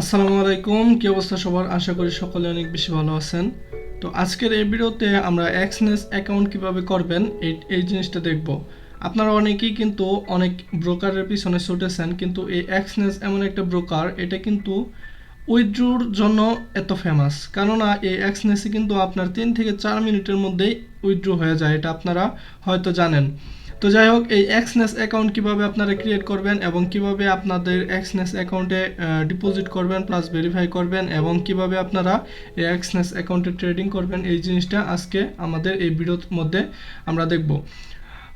আসসালামু আলাইকুম, কি অবস্থা সবার? আশা করি সকলে অনেক বেশি ভালো আছেন। তো আজকের এই ভিডিওতে আমরা এক্সনেস অ্যাকাউন্ট কিভাবে করবেন এই জিনিসটা দেখব। আপনারা অনেকেই কিন্তু অনেক ব্রোকারের পিছনে ছুটেছেন, কিন্তু এই এক্সনেস এমন একটা ব্রোকার, এটা কিন্তু উইথড্রোর জন্য এত ফেমাস। কেননা এই এক্সনেসে কিন্তু আপনার 3 থেকে 4 মিনিটের মধ্যেই উইথড্রো হয়ে যায়, এটা আপনারা হয়তো জানেন। তো যাই হোক, এই এক্সনেস অ্যাকাউন্ট কিভাবে আপনারা ক্রিয়েট করবেন এবং কিভাবে আপনাদের এক্সনেস অ্যাকাউন্টে ডিপোজিট করবেন প্লাস ভেরিফাই করবেন এবং কিভাবে আপনারা এই এক্সনেস অ্যাকাউন্টে ট্রেডিং করবেন, এই জিনিসটা আজকে আমাদের এই ভিডিওর মধ্যে আমরা দেখব।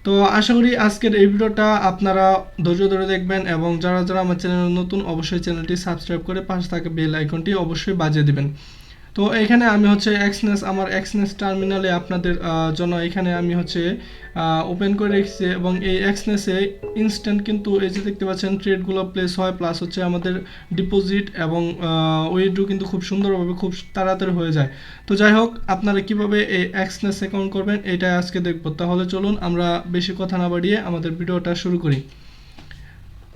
তো আশা করি আজকের এই ভিডিওটা আপনারা ধৈর্য ধরে দেখবেন এবং যারা যারা আমার চ্যানেল নতুন অবশ্যই চ্যানেলটি সাবস্ক্রাইব করে পাশে থাকা বেল আইকনটি অবশ্যই বাজিয়ে দিবেন। তো এখানে আমি হচ্ছে আমার এক্সনেস টার্মিনালে আপনাদের জন্য এখানে আমি হচ্ছে ওপেন করে রেখেছি এবং এই এক্সনেসে ইনস্ট্যান্ট কিন্তু এই যে দেখতে পাচ্ছেন ট্রেডগুলো প্লেস হয়, প্লাস হচ্ছে আমাদের ডিপোজিট এবং উইথড্র কিন্তু খুব সুন্দরভাবে খুব তাড়াতাড়ি হয়ে যায়। তো যাই হোক, আপনারা কিভাবে এই এক্সনেস অ্যাকাউন্ট করবেন এটা আজকে দেখব। তাহলে চলুন আমরা বেশি কথা না বাড়িয়ে আমাদের ভিডিওটা শুরু করি।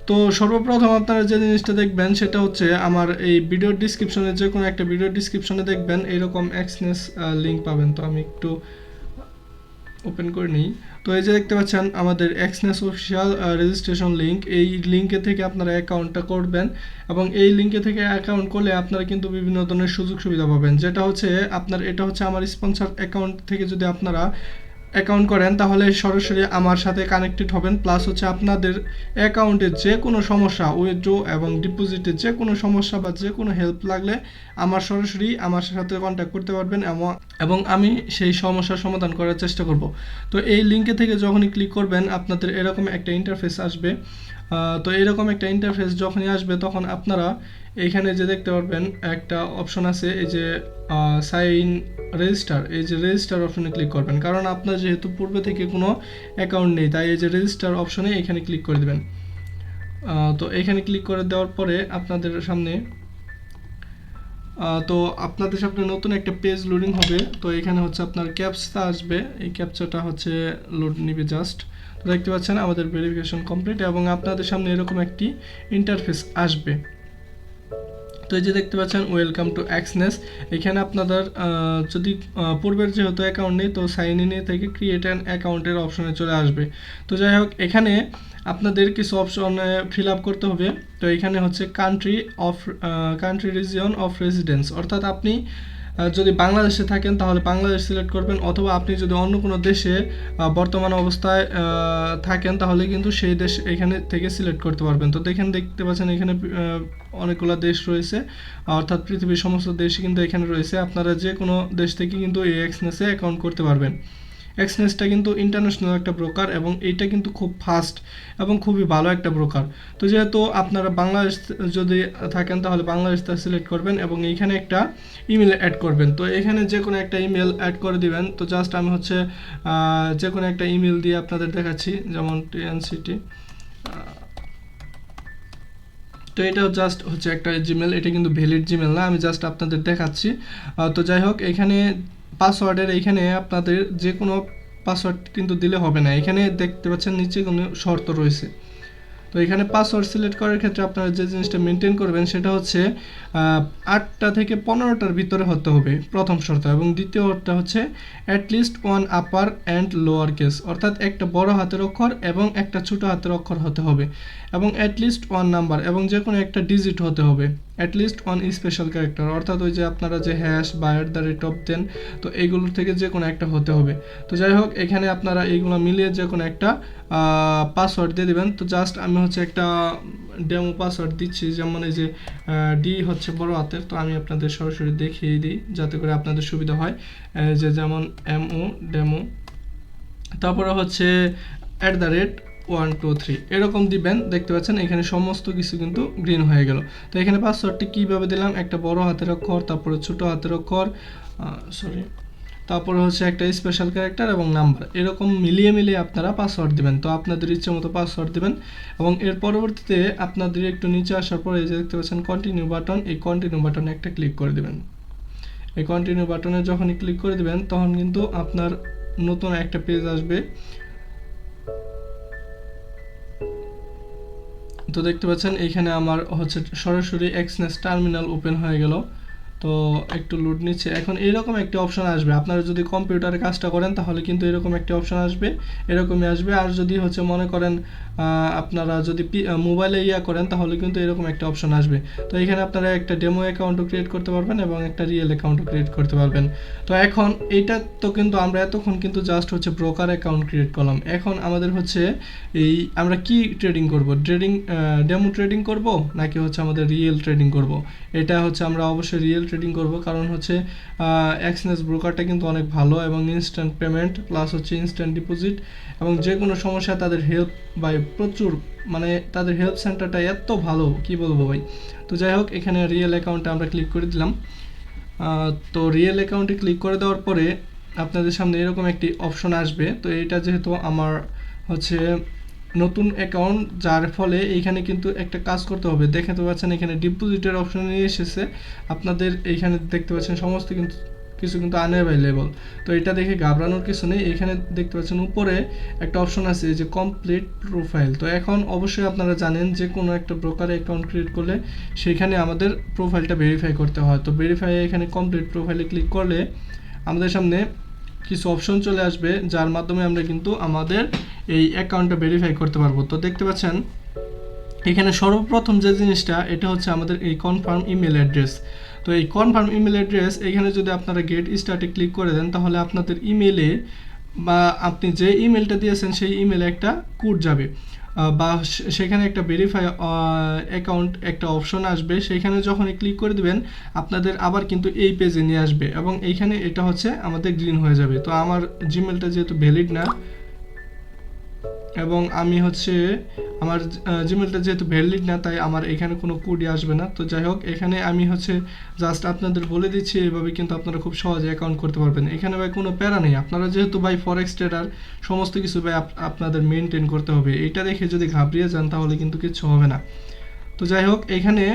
তো সর্বপ্রথম আপনারা যে জিনিসটা দেখবেন সেটা হচ্ছে আমার এই ভিডিওর ডিসক্রিপশনে, যে কোনো একটা ভিডিওর ডিসক্রিপশনে দেখবেন এরকম এক্সনেস লিঙ্ক পাবেন। তো আমি একটু ওপেন করে নিই। তো এই যে দেখতে পাচ্ছেন আমাদের এক্সনেস অফিসিয়াল রেজিস্ট্রেশন লিঙ্ক, এই লিঙ্কে থেকে আপনারা অ্যাকাউন্টটা করবেন এবং এই লিঙ্কে থেকে অ্যাকাউন্ট করলে আপনারা কিন্তু বিভিন্ন ধরনের সুযোগ সুবিধা পাবেন। যেটা হচ্ছে এটা হচ্ছে আমার স্পন্সর অ্যাকাউন্ট থেকে যদি আপনারা অ্যাকাউন্ট করেন তাহলে সরাসরি আমার সাথে কানেক্টেড হবেন, প্লাস হচ্ছে আপনাদের অ্যাকাউন্টে যে কোনো সমস্যা, উইথড্র এবং ডিপোজিটে যে কোনো সমস্যা বা যে কোনো হেল্প লাগলে সরাসরি আমার সাথে কন্ট্যাক্ট করতে পারবেন এবং আমি সেই সমস্যার সমাধান করার চেষ্টা করব। তো এই লিঙ্কে থেকে যখনই ক্লিক করবেন আপনাদের এরকম একটা ইন্টারফেস আসবে। তো এরকম একটা ইন্টারফেস যখনই আসবে তখন আপনারা এইখানে যে দেখতে পারবেন একটা অপশন আছে, এই যে সাইন রেজিস্টার, এই যে রেজিস্টার অপশনে ক্লিক করবেন। কারণ আপনার যেহেতু পূর্বে থেকে কোনো অ্যাকাউন্ট নেই, তাই এই যে রেজিস্টার অপশনে এখানে ক্লিক করে দেবেন। তো এখানে ক্লিক করে দেওয়ার পরে আপনাদের সামনে নতুন একটা পেজ লোডিং হবে। তো এখানে হচ্ছে আপনার ক্যাপচা আসবে, এই ক্যাপচাটা হচ্ছে লোড নিবে জাস্ট। তো দেখতে পাচ্ছেন আমাদের ভেরিফিকেশন কমপ্লিট এবং আপনাদের সামনে এরকম একটি ইন্টারফেস আসবে। তো এই যে দেখতে পাচ্ছেন ওয়েলকাম টু এক্সনেস। এখানে আপনাদের যদি পূর্বের যেহেতু অ্যাকাউন্ট নেই, তো সাইন ইনে থেকে ক্রিয়েট অ্যান অ্যাকাউন্টের অপশনে চলে আসবে। তো যাই হোক, এখানে আপনাদের কিছু অপশন ফিল আপ করতে হবে। তো এখানে হচ্ছে কান্ট্রি রিজিয়ন অফ রেসিডেন্স, অর্থাৎ আপনি যদি বাংলাদেশে থাকেন তাহলে বাংলাদেশ সিলেক্ট করবেন, অথবা আপনি যদি অন্য কোনো দেশে বর্তমান অবস্থায় থাকেন তাহলে কিন্তু সেই দেশ এখানে থেকে সিলেক্ট করতে পারবেন। তো দেখতে পাচ্ছেন এখানে অনেকগুলো দেশ রয়েছে, অর্থাৎ পৃথিবীর সমস্ত দেশই কিন্তু এখানে রয়েছে। আপনারা যে কোনো দেশ থেকে কিন্তু এই এক্সনেসে অ্যাকাউন্ট করতে পারবেন। এক্সনেসটা কিন্তু ইন্টারন্যাশনাল একটা ব্রোকার এবং এইটা কিন্তু খুব ফাস্ট এবং খুবই ভালো একটা ব্রোকার। তো যেহেতু আপনারা বাংলাদেশ যদি থাকেন তাহলে বাংলাদেশটা সিলেক্ট করবেন এবং এইখানে একটা ইমেল অ্যাড করবেন। তো এখানে যে কোনো একটা ইমেল অ্যাড করে দিবেন। তো জাস্ট আমি হচ্ছে যে কোনো একটা ইমেল দিয়ে আপনাদের দেখাচ্ছি, যেমন TNCT। তো এটা জাস্ট হচ্ছে একটা জিমেল, এটা কিন্তু ভ্যালিড জিমেল না, আমি জাস্ট আপনাদের দেখাচ্ছি। তো যাই হোক, এখানে পাসওয়ার্ডের এখানে আপনাদের যে কোনো পাসওয়ার্ড কিন্তু দিলে হবে না। এখানে দেখতে পাচ্ছেন নিচে কোনো শর্ত রয়েছে। তো এখানে পাসওয়ার্ড সিলেক্ট করার ক্ষেত্রে আপনারা যে জিনিসটা মেনটেন করবেন সেটা হচ্ছে 8টা থেকে 15টার ভিতরে হতে হবে প্রথম শর্ত, এবং দ্বিতীয়টা হচ্ছে at least one upper and lower case, অর্থাৎ একটা বড় হাতের অক্ষর এবং একটা ছোট হাতের অক্ষর হতে হবে, এবং অ্যাটলিস্ট ওয়ান নাম্বার এবং যে কোনো একটা ডিজিট হতে হবে, অ্যাটলিস্ট ওয়ান স্পেশাল ক্যারেক্টার, অর্থাৎ ওই যে আপনারা যে হ্যাশ বা @, দেন তো এইগুলোর থেকে যে কোনো একটা হতে হবে। তো যাই হোক, এখানে আপনারা এইগুলো মিলিয়ে যে কোনো একটা পাসওয়ার্ড দিয়ে দেবেন। তো জাস্ট আমি হচ্ছে একটা ডেমো পাসওয়ার্ড দিচ্ছি, যেমন এই যে ডি হচ্ছে বড় হাতের, তো আমি আপনাদের সরাসরি দেখিয়ে দিই যাতে করে আপনাদের সুবিধা হয়। যেমন MO ডেমো, তারপরে হচ্ছে @123 এরকম দিবেন। দেখতে পাচ্ছেন এখানে সমস্ত কিছু কিন্তু গ্রিন হয়ে গেল। তো এখানে পাসওয়ার্ডটি কীভাবে দিলাম, একটা বড় হাতের অক্ষর, তারপরে ছোট হাতের অক্ষর, তারপরে হচ্ছে একটা স্পেশাল ক্যারেক্টার এবং নাম্বার, এরকম মিলিয়ে আপনারা পাসওয়ার্ড দিবেন। তো আপনাদের ইচ্ছে মতো পাসওয়ার্ড দিবেন এবং এর পরবর্তীতে আপনাদের একটু নিচে আসার পরে এই যে দেখতে পাচ্ছেন কন্টিনিউ বাটন, এই কন্টিনিউ বাটনে একটা ক্লিক করে দেবেন। এই কন্টিনিউ বাটনে যখনই ক্লিক করে দেবেন তখন কিন্তু আপনার নতুন একটা পেজ আসবে। তো দেখতে পাচ্ছেন এইখানে আমার হচ্ছে সরাসরি এক্সনেস টার্মিনাল ওপেন হয়ে গেল। তো একটু লোড নিচ্ছে। এখন এরকম একটা অপশন আসবে, আপনারা যদি কম্পিউটারে কাজটা করেন তাহলে কিন্তু এরকম একটা অপশন আসবে, এরকমই আসবে। আর যদি হচ্ছে মনে করেন আপনারা যদি মোবাইলে করেন তাহলে কিন্তু এরকম একটা অপশন আসবে। তো এখানে আপনারা একটা ডেমো অ্যাকাউন্টও ক্রিয়েট করতে পারবেন এবং একটা রিয়েল অ্যাকাউন্টও ক্রিয়েট করতে পারবেন। তো এখন এইটা তো কিন্তু আমরা এতক্ষণ কিন্তু জাস্ট হচ্ছে ব্রোকার অ্যাকাউন্ট ক্রিয়েট করলাম। এখন আমাদের হচ্ছে এই আমরা কি ট্রেডিং করব, ডেমো ট্রেডিং করব নাকি হচ্ছে আমাদের রিয়েল ট্রেডিং করব? এটা হচ্ছে আমরা অবশ্যই রিয়েল ট্রেডিং করব, কারণ হচ্ছে এক্সনেস ব্রোকারটা কিন্তু অনেক ভালো এবং ইনস্ট্যান্ট পেমেন্ট প্লাস হচ্ছে ইনস্ট্যান্ট ডিপোজিট এবং যে কোনো সমস্যা তাদের হেল্প বাই প্রচুর, মানে তাদের হেল্প সেন্টারটা এত ভালো কি বলবো ভাই। তো যাই হোক, এখানে রিয়েল অ্যাকাউন্টে আমরা ক্লিক করে দিলাম। তো রিয়েল অ্যাকাউন্টে ক্লিক করে দেওয়ার পরে আপনাদের সামনে এরকম একটি অপশন আসবে। তো এটা যেহেতু আমার হচ্ছে নতুন অ্যাকাউন্ট, যার ফলে এইখানে কিন্তু একটা কাজ করতে হবে। দেখতে পাচ্ছেন এখানে ডিপোজিটের অপশন নিয়ে এসেছে আপনাদের, এইখানে দেখতে পাচ্ছেন সমস্ত কিছু কিন্তু আনঅ্যাভেলেবল। তো এটা দেখে ঘাবড়ানোর কিছু নেই। এখানে দেখতে পাচ্ছেন উপরে একটা অপশন আছে যে কমপ্লিট প্রোফাইল। তো এখন অবশ্যই আপনারা জানেন যে কোনো একটা ব্রোকারে অ্যাকাউন্ট ক্রিয়েট করলে সেখানে আমাদের প্রোফাইলটা ভেরিফাই করতে হয়। তো ভেরিফাই এখানে কমপ্লিট প্রোফাইলে ক্লিক করলে আমাদের সামনে কিছু অপশন চলে আসবে, যার মাধ্যমে আমরা কিন্তু আমাদের এই অ্যাকাউন্টটা ভেরিফাই করতে পারবো। তো দেখতে পাচ্ছেন এখানে সর্বপ্রথম যে জিনিসটা, এটা হচ্ছে আমাদের এই কনফার্ম ইমেল অ্যাড্রেস। তো এই কনফার্ম ইমেল অ্যাড্রেস এখানে যদি আপনারা গেট স্টার্টে ক্লিক করে দেন তাহলে আপনাদের ইমেলে বা আপনি যে ইমেলটা দিয়েছেন সেই ইমেলে একটা কোড যাবে বা সেখানে একটা ভেরিফাই অ্যাকাউন্ট একটা অপশন আসবে। সেইখানে যখন ক্লিক করে দিবেন আপনাদের আবার কিন্তু এই পেজে নিয়ে আসবে এবং এইখানে এটা হচ্ছে আমাদের গ্রিন হয়ে যাবে। তো আমার জিমেলটা যেহেতু ভ্যালিড না এবং আমি হচ্ছে আমার জিমেলটা যেহেতু ভ্যালিড না, তাই আমার এখানে কোনো কোডই আসবে না। তো যাই হোক, এখানে আমি হচ্ছে জাস্ট আপনাদের বলে দিচ্ছি, এইভাবে কিন্তু আপনারা খুব সহজে অ্যাকাউন্ট করতে পারবেন। এখানে ভাই কোনো প্যারা নেই, আপনারা যেহেতু ভাই ফরেক্স ট্রেডার সমস্ত কিছু ভাই আপনাদের মেনটেন করতে হবে। এইটা দেখে যদি ঘাবড়িয়ে যান তাহলে কিন্তু কিছু হবে না। তো যাই হোক, এখানে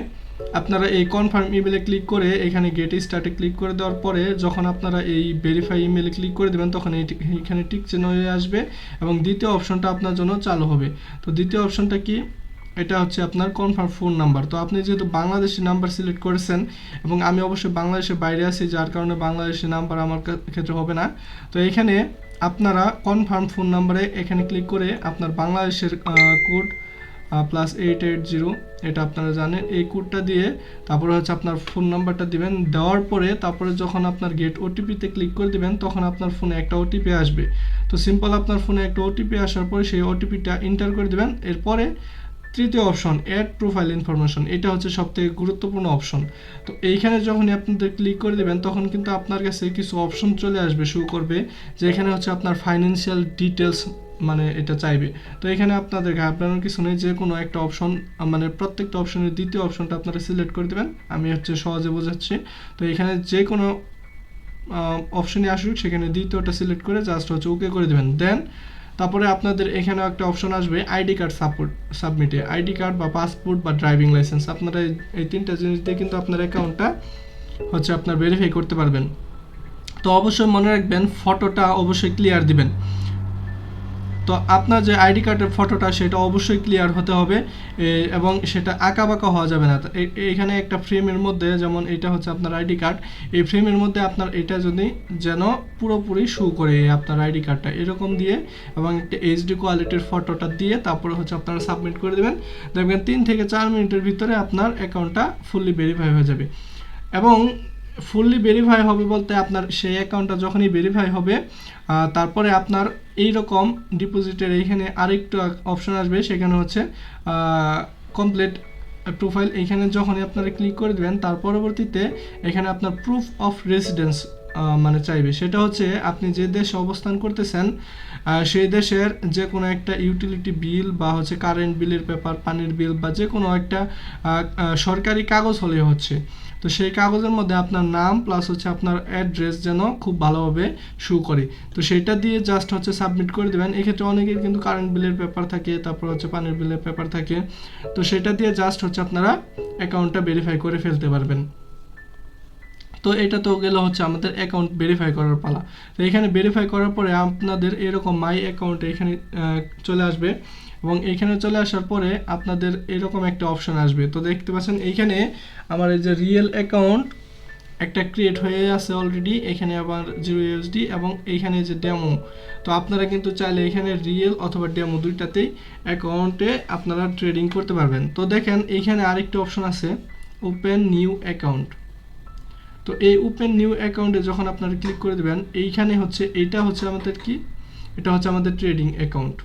আপনারা এই কনফার্ম ইমেলে ক্লিক করে এখানে গেট স্টার্টে ক্লিক করে দেওয়ার পরে যখন আপনারা এই ভেরিফাই ইমেলে ক্লিক করে দেবেন তখন এইখানে টিক চিহ্ন হয়ে আসবে এবং দ্বিতীয় অপশনটা আপনার জন্য চালু হবে। তো দ্বিতীয় অপশনটা কি, এটা হচ্ছে আপনার কনফার্ম ফোন নাম্বার। তো আপনি যেহেতু বাংলাদেশি নাম্বার সিলেক্ট করেছেন এবং আমি অবশ্যই বাংলাদেশের বাইরে আছি, যার কারণে বাংলাদেশি নাম্বার আমার ক্ষেত্রে হবে না। তো এখানে আপনারা কনফার্ম ফোন নাম্বারে এখানে ক্লিক করে আপনার বাংলাদেশের কোড +880, এটা আপনারা জানেন, এই কোডটা দিয়ে তারপরে হচ্ছে আপনার ফোন নাম্বারটা দিবেন। দেওয়ার পরে তারপরে যখন আপনার গেট ওটিপিতে ক্লিক করে দিবেন তখন আপনার ফোনে একটা ওটিপি আসবে। তো সিম্পল আপনার ফোনে একটা ওটিপি আসার পরে সেই ওটিপিটা এন্টার করে দিবেন। এরপরে তৃতীয় অপশন অ্যাড প্রোফাইল ইনফরমেশন, এটা হচ্ছে সবথেকে গুরুত্বপূর্ণ অপশন। তো এইখানে যখনই আপনাদের ক্লিক করে দেবেন তখন কিন্তু আপনার কাছে কিছু অপশন চলে আসবে, শো করবে যে এখানে হচ্ছে আপনার ফাইন্যান্সিয়াল ডিটেলস মানে এটা চাইবে। তো এখানে আপনাদের ঘাবড়ানোর কিছু নেই, যে কোনো একটা অপশন মানে প্রত্যেকটা অপশনের দ্বিতীয় অপশনটা আপনারা সিলেক্ট করে দেবেন। আমি হচ্ছে সহজে বোঝাচ্ছি। তো এখানে যে কোনো অপশনই আসুক সেখানে দ্বিতীয়টা সিলেক্ট করে জাস্ট হচ্ছে ওকে করে দেবেন। দেন তারপরে আপনাদের এখানে একটা অপশন আসবে আইডি কার্ড সাবমিটে, আইডি কার্ড বা পাসপোর্ট বা ড্রাইভিং লাইসেন্স। আপনারা এই তিনটা জিনিস দিয়ে কিন্তু আপনার অ্যাকাউন্টটা হচ্ছে আপনার ভেরিফাই করতে পারবেন। তো অবশ্যই মনে রাখবেন ফটোটা অবশ্যই ক্লিয়ার দিবেন। তো আপনার যে আইডি কার্ডের ফটোটা সেটা অবশ্যই ক্লিয়ার হতে হবে এবং সেটা আঁকাবাঁকা হওয়া যাবে না। এইখানে একটা ফ্রেমের মধ্যে, যেমন এটা হচ্ছে আপনার আইডি কার্ড, এই ফ্রেমের মধ্যে আপনার এটা যদি যেন পুরোপুরি শো করে আপনার আইডি কার্ডটা এরকম দিয়ে এবং একটা এইচডি কোয়ালিটির ফটোটা দিয়ে তারপরে হচ্ছে আপনারা সাবমিট করে দেবেন। দেখবেন 3 থেকে 4 মিনিটের ভিতরে আপনার অ্যাকাউন্টটা ফুললি ভেরিফাই হয়ে যাবে। এবং ফুললি ভেরিফাই হবে বলতে আপনার সেই অ্যাকাউন্টটা যখনই ভেরিফাই হবে তারপরে আপনার এইরকম ডিপোজিটের এইখানে আরেকটু অপশন আসবে, সেখানে হচ্ছে কমপ্লিট প্রোফাইল। এইখানে যখনই আপনারা ক্লিক করে দেবেন তার পরবর্তীতে এখানে আপনার প্রুফ অফ রেসিডেন্স মানে চাইবে। সেটা হচ্ছে আপনি যে দেশে অবস্থান করতেছেন সেই দেশের যে কোনো একটা ইউটিলিটি বিল বা হচ্ছে কারেন্ট বিলের পেপার, পানির বিল বা যে কোনো একটা সরকারি কাগজ হলে হচ্ছে। তো সেই কাগজের মধ্যে আপনার নাম প্লাস হচ্ছে আপনার অ্যাড্রেস যেন খুব ভালোভাবে শো করে। তো সেটা দিয়ে জাস্ট হচ্ছে সাবমিট করে দেবেন। এক্ষেত্রে অনেকের কিন্তু কারেন্ট বিলের পেপার থাকে, তারপর হচ্ছে পানির বিলের পেপার থাকে। তো সেটা দিয়ে জাস্ট হচ্ছে আপনারা অ্যাকাউন্টটা ভেরিফাই করে ফেলতে পারবেন। তো এটা তো গেল হচ্ছে আমাদের অ্যাকাউন্ট ভেরিফাই করার পালা। তো এখানে ভেরিফাই করার পরে আপনাদের এরকম মাই অ্যাকাউন্টে এখানে চলে আসবে এবং এইখানে চলে আসার পরে আপনাদের এরকম একটা অপশন আসবে। তো দেখতে পাচ্ছেন এইখানে আমার এই যে রিয়েল অ্যাকাউন্ট একটা ক্রিয়েট হয়ে আছে অলরেডি, এখানে আবার 0 USD এবং এইখানে যে ডেমো। তো আপনারা কিন্তু চাইলে এখানে রিয়েল অথবা ডেমো দুইটাতেই অ্যাকাউন্টে আপনারা ট্রেডিং করতে পারবেন। তো দেখেন এইখানে আরেকটা অপশন আছে ওপেন নিউ অ্যাকাউন্ট। তো এই ওপেন নিউ অ্যাকাউন্টে যখন আপনারা ক্লিক করে দেবেন, এইখানে হচ্ছে এইটা হচ্ছে আমাদের কি, এটা হচ্ছে আমাদের ট্রেডিং অ্যাকাউন্ট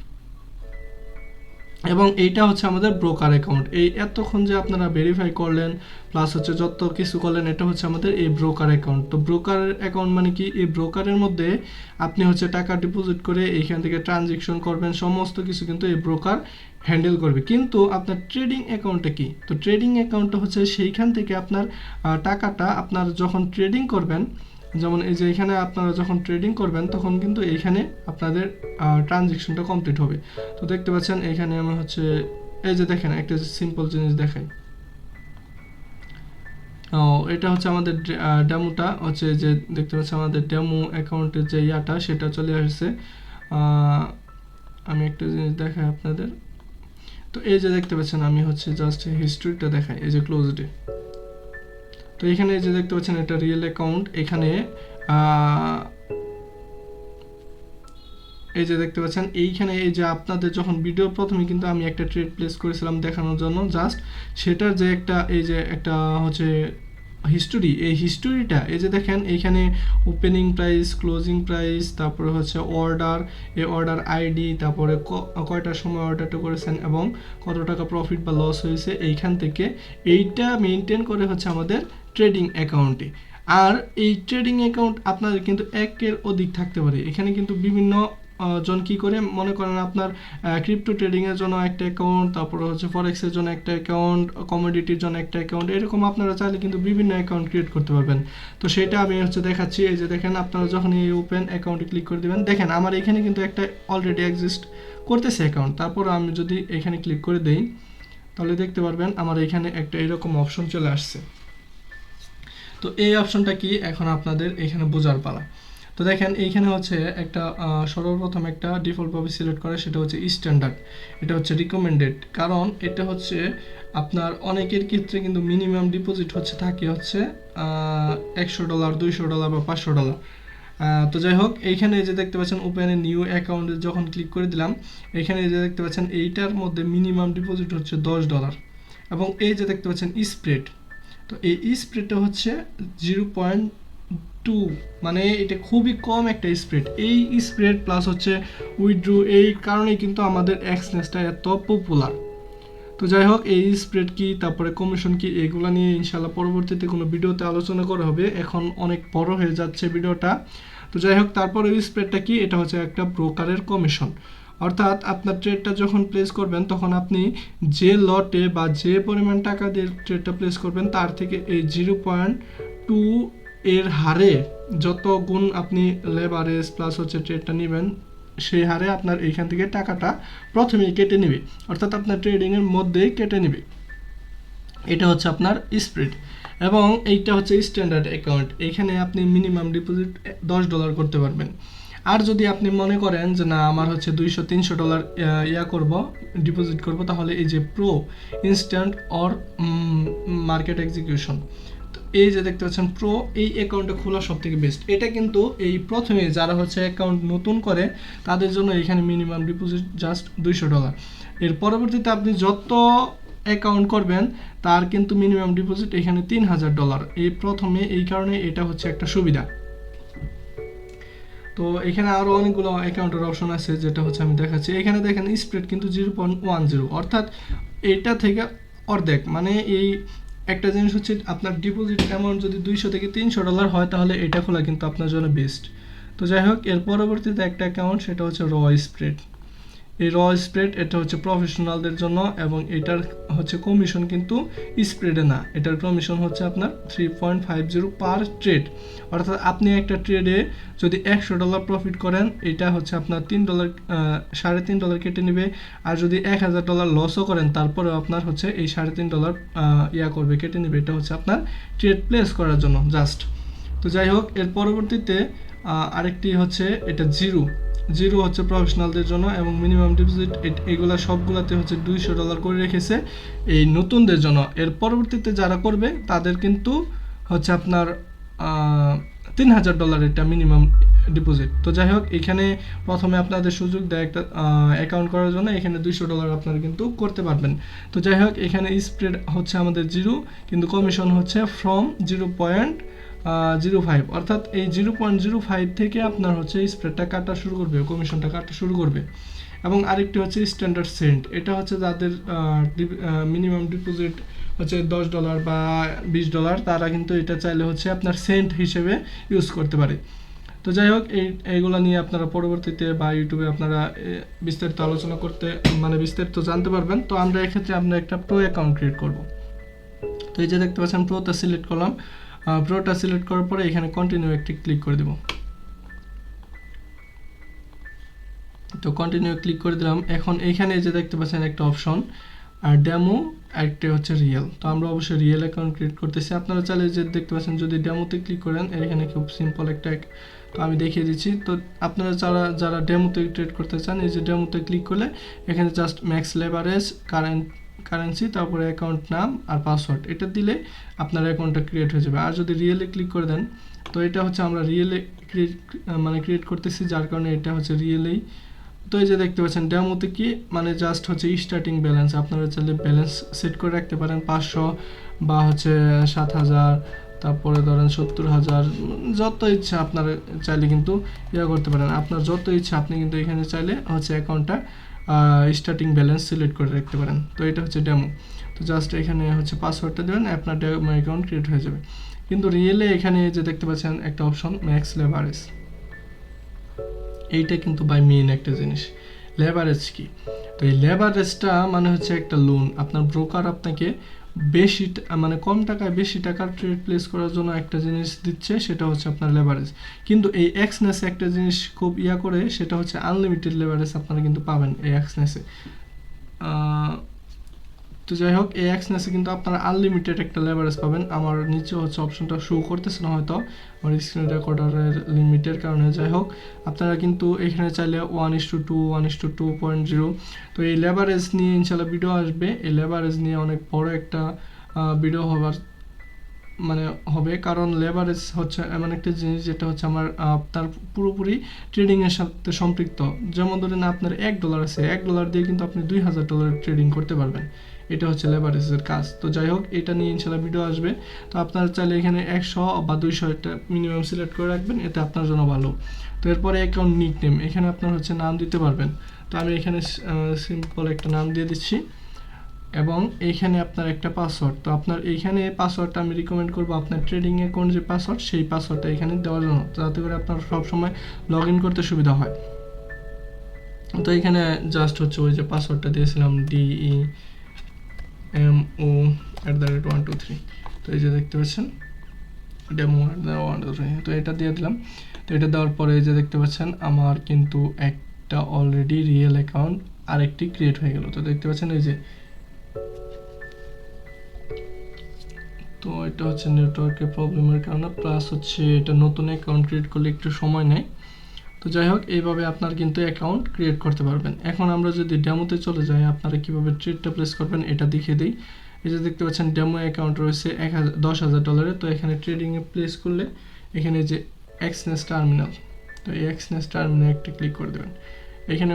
এবং এইটা হচ্ছে আমাদের ব্রোকার অ্যাকাউন্ট। এই এতক্ষণ যে আপনারা ভেরিফাই করলেন প্লাস হচ্ছে যত কিছু করলেন, এটা হচ্ছে আমাদের এই ব্রোকার অ্যাকাউন্ট। তো ব্রোকার অ্যাকাউন্ট মানে কি, এই ব্রোকারের মধ্যে আপনি হচ্ছে টাকা ডিপোজিট করে এইখান থেকে ট্রানজেকশন করবেন, সমস্ত কিছু কিন্তু এই ব্রোকার হ্যান্ডেল করবে। কিন্তু আপনার ট্রেডিং অ্যাকাউন্টটা কি, তো ট্রেডিং অ্যাকাউন্টটা হচ্ছে সেইখান থেকে আপনার টাকাটা আপনার যখন ট্রেডিং করবেন, যেমন এই যে এখানে আপনারা যখন ট্রেডিং করবেন তখন কিন্তু এইখানে আপনাদের ট্রানজেকশনটা কমপ্লিট হবে। তো দেখতে পাচ্ছেন এখানে আমি হচ্ছে এই যে দেখেন একটা সিম্পল জিনিস দেখাই। এটা হচ্ছে আমাদের ডেমোটা হচ্ছে যে দেখতে পাচ্ছেন আমাদের ডেমো অ্যাকাউন্টের যে ইয়াটা সেটা চলে আসছে। আমি একটা জিনিস দেখাই আপনাদের। তো এই যে দেখতে পাচ্ছেন আমি হচ্ছে জাস্ট হিস্ট্রিটা দেখাই, এই যে ক্লোজ ডে। তো এখানে যে দেখতে পাচ্ছেন এটা রিয়েল অ্যাকাউন্ট, এখানে এই যে দেখতে পাচ্ছেন এইখানে এই যে আপনাদের যখন ভিডিও প্রথমে কিন্তু আমি একটা ট্রেড প্লেস করেছিলাম দেখানোর জন্য জাস্ট, সেটার যে একটা এই যে একটা হচ্ছে হিস্টোরি, এই হিস্টোরিটা এই যে দেখেন এইখানে ওপেনিং প্রাইস, ক্লোজিং প্রাইস, তারপরে হচ্ছে অর্ডার, এই অর্ডার আইডি, তারপরে কয়টার সময় অর্ডারটা করেছেন এবং কত টাকা প্রফিট বা লস হয়েছে, এইখান থেকে এইটা মেনটেন করে হচ্ছে আমাদের ট্রেডিং অ্যাকাউন্টে। আর এই ট্রেডিং অ্যাকাউন্ট আপনাদের কিন্তু একের অধিক থাকতে পারে। এখানে কিন্তু বিভিন্ন জন কি করে মনে করেন আপনার ক্রিপ্টো ট্রেডিং এর জন্য একটা অ্যাকাউন্ট, তারপরে হচ্ছে ফরেক্স এর জন্য একটা অ্যাকাউন্ট, কমোডিটির জন্য একটা অ্যাকাউন্ট, এরকম আপনারা চাইলে কিন্তু বিভিন্ন অ্যাকাউন্ট ক্রিয়েট করতে পারবেন। তো সেটা আমি হচ্ছে দেখাচ্ছি। এই যে দেখেন আপনারা যখন এই ওপেন অ্যাকাউন্টে ক্লিক করে দিবেন, দেখেন আমার এখানে কিন্তু একটা অলরেডি এক্সিস্ট করতেছে অ্যাকাউন্ট। তারপর আমি যদি এখানে ক্লিক করে দেই তাহলে দেখতে পারবেন আমার এখানে একটা এরকম অপশন চলে আসছে। তো এই অপশনটা কি এখন আপনাদের এখানে বোঝার পালা। তো দেখেন এইখানে হচ্ছে একটা সর্বপ্রথম একটা ডিফল্টভাবে সিলেক্ট করে, সেটা হচ্ছে স্ট্যান্ডার্ড, এটা হচ্ছে রিকমেন্ডেড। কারণ এটা হচ্ছে আপনার অনেকের ক্ষেত্রে কিন্তু মিনিমাম ডিপোজিট হচ্ছে থাকে হচ্ছে $100, $200 বা $500। তো যাই হোক এইখানে যে দেখতে পাচ্ছেন ওপেনে নিউ অ্যাকাউন্টে যখন ক্লিক করে দিলাম, এখানে যে দেখতে পাচ্ছেন এইটার মধ্যে মিনিমাম ডিপোজিট হচ্ছে $10 এবং এই যে দেখতে পাচ্ছেন স্প্রেড, তো এই স্প্রেডটা হচ্ছে 0.2, মানে এটা খুবই কম একটা স্প্রেড। এই স্প্রেড প্লাস হচ্ছে উইথড্রু, এই কারণেই কিন্তু আমাদের এক্সনেসটা এত পপুলার। তো যাই হোক এই স্প্রেড কি, তারপরে কমিশন কি, এগুলো নিয়ে ইনশাল্লাহ পরবর্তীতে কোনো ভিডিওতে আলোচনা করা হবে, এখন অনেক বড় হয়ে যাচ্ছে ভিডিওটা। তো যাই হোক তারপরে এই স্প্রেডটা কি, এটা হচ্ছে একটা ব্রোকারের কমিশন। অর্থাৎ আপনার ট্রেডটা যখন প্লেস করবেন তখন আপনি যে লটে বা যে পরিমাণ টাকা দিয়ে ট্রেডটা প্লেস করবেন তার থেকে এই 0.2 এর হারে যত গুণ আপনি লেভারেজ প্লাস হচ্ছে ট্রেডটা নেবেন, সেই হারে আপনার এইখান থেকে টাকাটা প্রথমেই কেটে নেবে, অর্থাৎ আপনার ট্রেডিংয়ের মধ্যেই কেটে নেবে। এটা হচ্ছে আপনার স্প্রেড এবং এইটা হচ্ছে স্ট্যান্ডার্ড অ্যাকাউন্ট। এখানে আপনি মিনিমাম ডিপোজিট $10 করতে পারবেন। আর যদি আপনি মনে করেন যে না আমার হচ্ছে $200-300 করব, ডিপোজিট করব, তাহলে এই যে pro instant or market execution, তো এই যে দেখতে পাচ্ছেন প্রো, এই অ্যাকাউন্টটা খোলা সব থেকে বেস্ট। এটা কিন্তু এই প্রথমে যারা হচ্ছে অ্যাকাউন্ট নতুন করে তাদের জন্য এখানে মিনিমাম ডিপোজিট জাস্ট $200। এর পরবর্তীতে আপনি যত অ্যাকাউন্ট করবেন তার কিন্তু মিনিমাম ডিপোজিট এখানে $3000। এই প্রথমে এই কারণে এটা হচ্ছে একটা সুবিধা। তো এখানে আরও অনেকগুলো অ্যাকাউন্টের অপশন আছে, যেটা হচ্ছে আমি দেখাচ্ছি। এখানে দেখেন স্প্রেড কিন্তু 0.10, অর্থাৎ এটা থেকে অর্ধেক। মানে এই একটা জিনিস হচ্ছে আপনার ডিপোজিট অ্যামাউন্ট যদি $200-300 হয় তাহলে এটা খোলা কিন্তু আপনার জন্য বেস্ট। তো যাই হোক এর পরবর্তীতে একটা অ্যাকাউন্ট, সেটা হচ্ছে র স্প্রেড। এই র স্প্রেড এটা হচ্ছে প্রফেশনালদের জন্য এবং এটার হচ্ছে কমিশন কিন্তু স্প্রেডে না, এটার কমিশন হচ্ছে আপনার 3.50 পার ট্রেড। অর্থাৎ আপনি একটা ট্রেডে যদি $100 প্রফিট করেন, এটা হচ্ছে আপনার $3 $3.5 কেটে নেবে। আর যদি $1000 লসও করেন তারপরেও আপনার হচ্ছে এই $3.5 করবে, কেটে নেবে। এটা হচ্ছে আপনার ট্রেড প্লেস করার জন্য জাস্ট। তো যাই হোক এর পরবর্তীতে আরেকটি হচ্ছে এটা জিরো, জিরো হচ্ছে প্রফেশনালদের জন্য, এবং মিনিমাম ডিপোজিট এগুলা সবগুলাতে হচ্ছে $200 করে রেখেছে এই নতুনদের জন্য। এর পরবর্তীতে যারা করবে তাদের কিন্তু হচ্ছে আপনার $3000 এটা মিনিমাম ডিপোজিট। তো যাই হোক, এখানে প্রথমে আপনাদের সুযোগ দেয় একটা অ্যাকাউন্ট করার জন্য, এখানে $200 আপনারা কিন্তু করতে পারবেন। তো যাই হোক, এখানে স্প্রেড হচ্ছে আমাদের 0, কিন্তু কমিশন হচ্ছে ফ্রম 0.05, অর্থাৎ এই 0.05 থেকে আপনার হচ্ছে স্প্রেডটা কাটা শুরু করবে, কমিশনটা কাটা শুরু করবে। এবং আরেকটি হচ্ছে স্ট্যান্ডার্ড সেন্ট, এটা হচ্ছে যাদের মিনিমাম ডিপোজিট হচ্ছে $10 বা $20, তারা কিন্তু এটা চাইলে হচ্ছে আপনার সেন্ট হিসেবে ইউজ করতে পারে। তো যাই হোক, এইগুলো নিয়ে আপনারা পরবর্তীতে বা ইউটিউবে আপনারা বিস্তারিত আলোচনা করতে মানে বিস্তারিত জানতে পারবেন। তো আমরা এক্ষেত্রে আমরা একটা প্রো অ্যাকাউন্ট ক্রিয়েট করব। তো এই যে দেখতে পাচ্ছেন প্রোটা সিলেক্ট করলাম, প্রোটা সিলেক্ট করার পরে এখানে কন্টিনিউ একটি ক্লিক করে দেব। তো কন্টিনিউ ক্লিক করে দিলাম। এখন এইখানে যে দেখতে পাচ্ছেন একটা অপশন আর ডেমো, একটা হচ্ছে রিয়েল। তো আমরা অবশ্যই রিয়েল অ্যাকাউন্ট ক্রিয়েট করতেছি। আপনারা চাইলে যে দেখতে পাচ্ছেন যদি ডেমোতে ক্লিক করেন, এখানে খুব সিম্পল একটা, তো আমি দেখিয়ে দিচ্ছি। তো আপনারা যারা ডেমোতে ট্রেড করতে চান, এই যে ডেমোতে ক্লিক করলে এখানে জাস্ট ম্যাক্স লেভারেজ, কারেন্সি, তারপরে অ্যাকাউন্ট নাম আর পাসওয়ার্ড, এটা দিলে আপনার অ্যাকাউন্টটা ক্রিয়েট হয়ে যাবে। আর যদি রিয়েলে ক্লিক করে দেন, তো এটা হচ্ছে আমরা রিয়েলে ক্রিয়েট করতেছি, যার কারণে এটা হচ্ছে রিয়েলেই। তো এই যে দেখতে পাচ্ছেন ডেমোতে কি মানে জাস্ট হচ্ছে স্টার্টিং ব্যালেন্স, আপনারা চাইলে ব্যালেন্স সেট করে রাখতে পারেন 500 বা হচ্ছে 7000, তারপরে ধরেন 70000, যত ইচ্ছা আপনারা চাইলে কিন্তু করতে পারেন। আপনার যত ইচ্ছা আপনি কিন্তু এখানে চাইলে হচ্ছে অ্যাকাউন্টটা স্টার্টিং ব্যালেন্স সিলেক্ট করে রাখতে পারেন। তো এটা হচ্ছে ডেমো। তো জাস্ট এখানে হচ্ছে পাসওয়ার্ডটা দেবেন, আপনার ডেমো অ্যাকাউন্ট ক্রিয়েট হয়ে যাবে। কিন্তু রিয়েলে এখানে যে দেখতে পাচ্ছেন একটা অপশন ম্যাক্স লেভারেজ, এইটা কিন্তু বাই মেইন একটা জিনিস। লেভারেজ কি? তো এই লেভারেজটা মানে হচ্ছে একটা লোন, আপনার ব্রোকার আপনাকে বেশি মানে কম টাকায় বেশি টাকার ট্রেড প্লেস করার জন্য একটা জিনিস দিচ্ছে, সেটা হচ্ছে আপনার লেভারেজ। কিন্তু এই এক্সনেসে একটা জিনিস খুব করে, সেটা হচ্ছে আনলিমিটেড লেভারেজ আপনারা কিন্তু পাবেন এই এক্সনেসে। তো যাই হোক, এই এক্সনেসে কিন্তু আপনারা আনলিমিটেড একটা লেভারেজ পাবেন। আমার নিচে হচ্ছে অপশনটা শো করতেছে না হয়তো আমার স্ক্রিন রেকর্ডারের লিমিটের কারণে। যাই হোক, আপনারা কিন্তু এখানে চাইলে 1:2, 1:2.0। তো এই লেভারেজ নিয়ে ইনশাল্লাহ ভিডিও আসবে। এই লেভারেজ নিয়ে অনেক বড় একটা ভিডিও হবে, কারণ লেভারেজ হচ্ছে এমন একটা জিনিস যেটা হচ্ছে আমার আপনার পুরোপুরি ট্রেডিংয়ের সাথে সম্পৃক্ত। যেমন ধরেন আপনার $1 আছে, $1 দিয়ে কিন্তু আপনি $2000 ট্রেডিং করতে পারবেন। এটা হচ্ছে লেভারেজের কাজ। তো যাই হোক, এটা নিয়ে ইনশাল্লাহ ভিডিও আসবে। তো আপনারা চাইলে এখানে 100 বা 200 একটা মিনিমাম সিলেক্ট করে রাখবেন, এতে আপনার জন্য ভালো। তো এরপরে অ্যাকাউন্ট নিকনেম, এখানে আপনার হচ্ছে নাম দিতে পারবেন। তো আমি এখানে সিম্পল একটা নাম দিয়ে দিচ্ছি, এবং এইখানে আপনার একটা পাসওয়ার্ড। তো আপনার এইখানে পাসওয়ার্ডটা আমি রিকমেন্ড করবো আপনার ট্রেডিং অ্যাকাউন্ট যে পাসওয়ার্ড, সেই পাসওয়ার্ডটা এখানে দেওয়ার জন্য, যাতে করে আপনার সবসময় লগ ইন করতে সুবিধা হয়। তো এখানে জাস্ট হচ্ছে ওই যে পাসওয়ার্ডটা দিয়েছিলাম DEMO@123। তো এই যে দেখতে পাচ্ছেন DEMO@123, তো এটা দিয়ে দিলাম। তো এটা দেওয়ার পরে এই যে দেখতে পাচ্ছেন আমার কিন্তু একটা অলরেডি রিয়েল অ্যাকাউন্ট আরেকটি ক্রিয়েট হয়ে গেল। তো দেখতে পাচ্ছেন এই যে, তো এটা হচ্ছে নেটওয়ার্কের প্রবলেমের কারণে, প্লাস হচ্ছে এটা নতুন অ্যাকাউন্ট ক্রিয়েট করলে একটু সময় নেয়। তো যাই হোক, এইভাবে আপনার কিন্তু অ্যাকাউন্ট ক্রিয়েট করতে পারবেন। এখন আমরা যদি ডেমোতে চলে যাই, আপনারা কীভাবে ট্রেডটা প্লেস করবেন এটা দেখিয়ে দিই। এই যে দেখতে পাচ্ছেন ডেমো অ্যাকাউন্ট রয়েছে $10,000। তো এখানে ট্রেডিংয়ে প্লেস করলে এখানে যে এক্সনেস টার্মিনাল, তো এই এক্সনেস টার্মিনাল একটা ক্লিক করে দেবেন। এখানে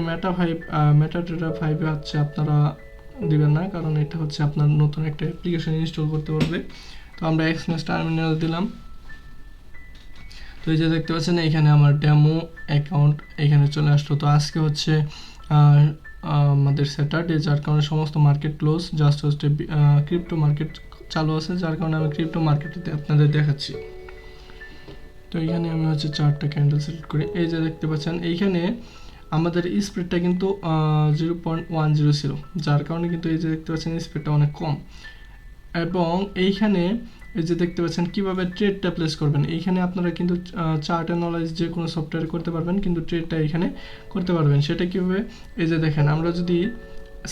মেটাট্রেডার 5 হচ্ছে আপনারা দিবেন না, কারণ এটা হচ্ছে আপনার নতুন একটা অ্যাপ্লিকেশন ইনস্টল করতে পারবে। তো আমরা এক্সনেস টার্মিনাল দিলাম। তো এই যে দেখতে পাচ্ছেন এখানে আমার ডেমো অ্যাকাউন্ট এখানে চলে আসলো। তো আজকে হচ্ছে আমাদের স্যাটারডে, যার কারণে সমস্ত মার্কেট ক্লোজ, জাস্ট হচ্ছে ক্রিপ্টো মার্কেট চালু আছে, যার কারণে আমি ক্রিপ্টো মার্কেটে আপনাদের দেখাচ্ছি। তো এইখানে আমি হচ্ছে 4টা ক্যান্ডেল সিলেক্ট করি। এই যে দেখতে পাচ্ছেন এইখানে আমাদের স্প্রেডটা কিন্তু 0.10 ছিল, যার কারণে কিন্তু এই যে দেখতে পাচ্ছেন স্প্রেডটা অনেক কম। এবং এইখানে এই যে দেখতে পাচ্ছেন কিভাবে ট্রেডটা প্লেস করবেন, এইখানে আপনারা কিন্তু চার্ট অ্যানালাইজ যে কোনো সফটওয়্যার করতে পারবেন, কিন্তু ট্রেডটা এখানে করতে পারবেন। সেটা কিভাবে, এই যে দেখেন, আমরা যদি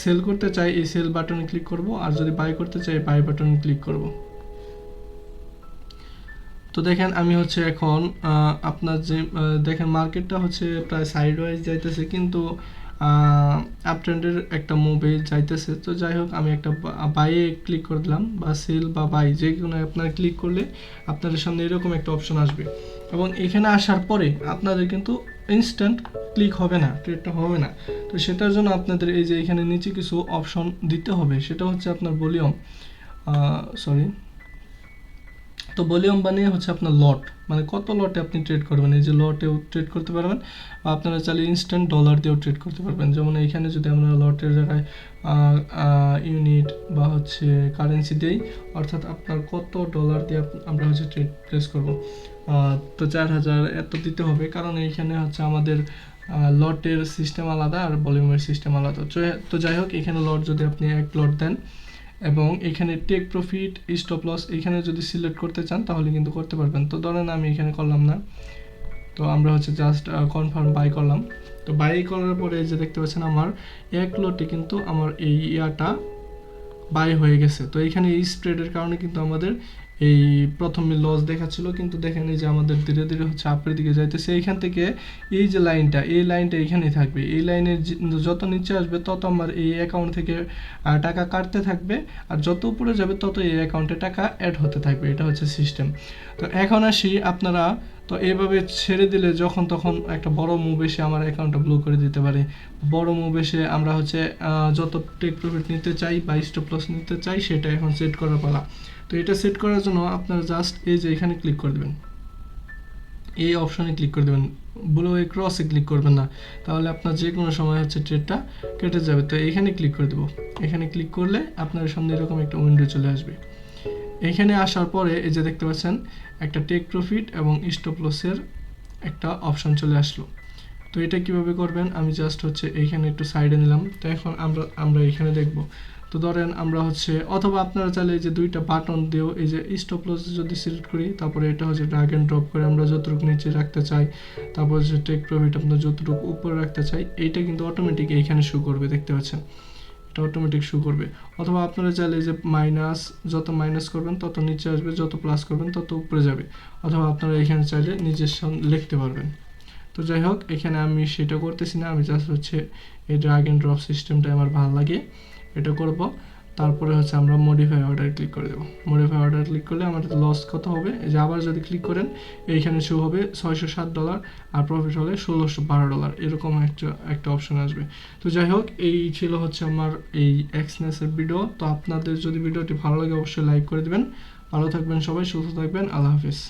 সেল করতে চাই এই সেল বাটনে ক্লিক করব, আর যদি বাই করতে চাই বাই বাটনে ক্লিক করব। তো দেখেন আমি হচ্ছে এখন আপনার যে দেখেন মার্কেটটা হচ্ছে প্রায় সাইড ওয়াইজ যাইতেছে, কিন্তু আপ ট্রেন্ডের একটা মুভে যাইতেছে। তো যাই হোক, আমি একটা বাইয়ে ক্লিক করে দিলাম, বা সেল বা বাই যে কোনো আপনার ক্লিক করলে আপনাদের সামনে এরকম একটা অপশন আসবে, এবং এখানে আসার পরে আপনাদের কিন্তু ইনস্ট্যান্ট ক্লিক হবে না, ট্রেডটা হবে না। তো সেটার জন্য আপনাদের এই যে এখানে নিচে কিছু অপশন দিতে হবে, সেটা হচ্ছে আপনার ভলিউম, সরি, তো ভলিউম বানিয়ে হচ্ছে আপনার লট, মানে কত লটে আপনি ট্রেড করবেন, এই যে লটেও ট্রেড করতে পারবেন, বা আপনারা চাইলে ইনস্ট্যান্ট ডলার দিয়েও ট্রেড করতে পারবেন। যেমন এইখানে যদি আমরা লটের জায়গায় ইউনিট বা হচ্ছে কারেন্সি দেই, অর্থাৎ আপনার কত ডলার দিয়ে আমরা হচ্ছে ট্রেড প্লেস করব, তো 4000 এত দিতে হবে, কারণ এইখানে হচ্ছে আমাদের লটের সিস্টেম আলাদা আর ভলিউমের সিস্টেম আলাদা। তো যাই হোক, এখানে লট যদি আপনি 1 লট দেন এবং এখানে টেক প্রফিট, স্টপ লস এখানে যদি সিলেক্ট করতে চান তাহলে কিন্তু করতে পারবেন। তো ধরেন আমি এখানে করলাম না, তো আমরা হচ্ছে জাস্ট কনফার্ম বাই করলাম। তো বাই করার পরে যে দেখতে পাচ্ছেন আমার 1 লটে কিন্তু আমার এই ইয়াটা বাই হয়ে গেছে। তো এখানে এই স্প্রেডের কারণে কিন্তু আমাদের এই প্রথমে লস দেখাচ্ছিল, কিন্তু দেখেন এই যে আমাদের ধীরে ধীরে হচ্ছে আপের দিকে যাইতেছে। এইখান থেকে এই যে লাইনটা, এই লাইনটা এখানেই থাকবে, এই লাইনের যত নিচে আসবে তত আমার এই অ্যাকাউন্ট থেকে টাকা কাটতে থাকবে, আর যত উপরে যাবে তত এই অ্যাকাউন্টে টাকা অ্যাড হতে থাকবে। এটা হচ্ছে সিস্টেম। তো এখন আসি, আপনারা তো এইভাবে ছেড়ে দিলে যখন তখন একটা বড় মুভ এসে আমার অ্যাকাউন্টটা ব্লক করে দিতে পারে। বড় মুভ এসে আমরা হচ্ছে যত টেক প্রফিট নিতে চাই বা স্টপ লস নিতে চাই সেটা এখন সেট করার পালা। তো এটা সেট করার জন্য আপনারা জাস্ট এই যে এখানে ক্লিক করে দেবেন, এই অপশনে ক্লিক করে দেবেন, ব্লু এই ক্রসে ক্লিক করবেন না, তাহলে আপনার যে কোনো সময় হচ্ছে ট্রেডটা কেটে যাবে। তো এখানে ক্লিক করে দেবো, এখানে ক্লিক করলে আপনার সামনে এরকম একটা উইন্ডো চলে আসবে। এখানে আসার পরে এই যে দেখতে পাচ্ছেন একটা টেক প্রফিট এবং স্টপ লসের একটা অপশন চলে আসলো। তো এটা কিভাবে করবেন, আমি জাস্ট হচ্ছে এইখানে একটু সাইডে নিলাম। তো এখন আমরা এখানে দেখব। তো ধরেন আমরা হচ্ছে, অথবা আপনারা চাইলে যে দুইটা বাটন দিয়েও এই যে স্টপ লস যদি সিলেক্ট করি, তারপরে এটা হচ্ছে ড্র্যাগ এন্ড ড্রপ করে আমরা যতটুকু নিচে রাখতে চাই, তারপর হচ্ছে টেক প্রফিট আপনার যতটুকু উপরে রাখতে চাই, এইটা কিন্তু অটোমেটিক এইখানে শো করবে, দেখতে পাচ্ছেন এটা অটোমেটিক শো করবে। অথবা আপনারা চাইলে যে মাইনাস, যত মাইনাস করবেন তত নিচে আসবে, যত প্লাস করবেন তত উপরে যাবে, অথবা আপনারা এখানে চাইলে নিজের লিখতে পারবেন। তো যাই হোক, এখানে আমি সেটা করতেছি না, আমি জাস্ট হচ্ছে এই ড্র্যাগ এন্ড ড্রপ সিস্টেমটা আমার ভালো লাগে, এটা করব। তারপরে হচ্ছে আমরা মডিফাই অর্ডার ক্লিক করে দেবো। মডিফাই অর্ডার ক্লিক করলে আমাদের লস কত হবে, এই যে আবার যদি ক্লিক করেন এইখানে শো হবে $607, আর প্রফিট হলে $1612, এরকম একটা অপশন আসবে। তো যাই হোক, এই ছিল হচ্ছে আমার এই এক্সনেসের ভিডিও। তো আপনাদের যদি ভিডিওটি ভালো লাগে অবশ্যই লাইক করে দেবেন। ভালো থাকবেন সবাই, সুস্থ থাকবেন, আল্লাহ হাফিজ।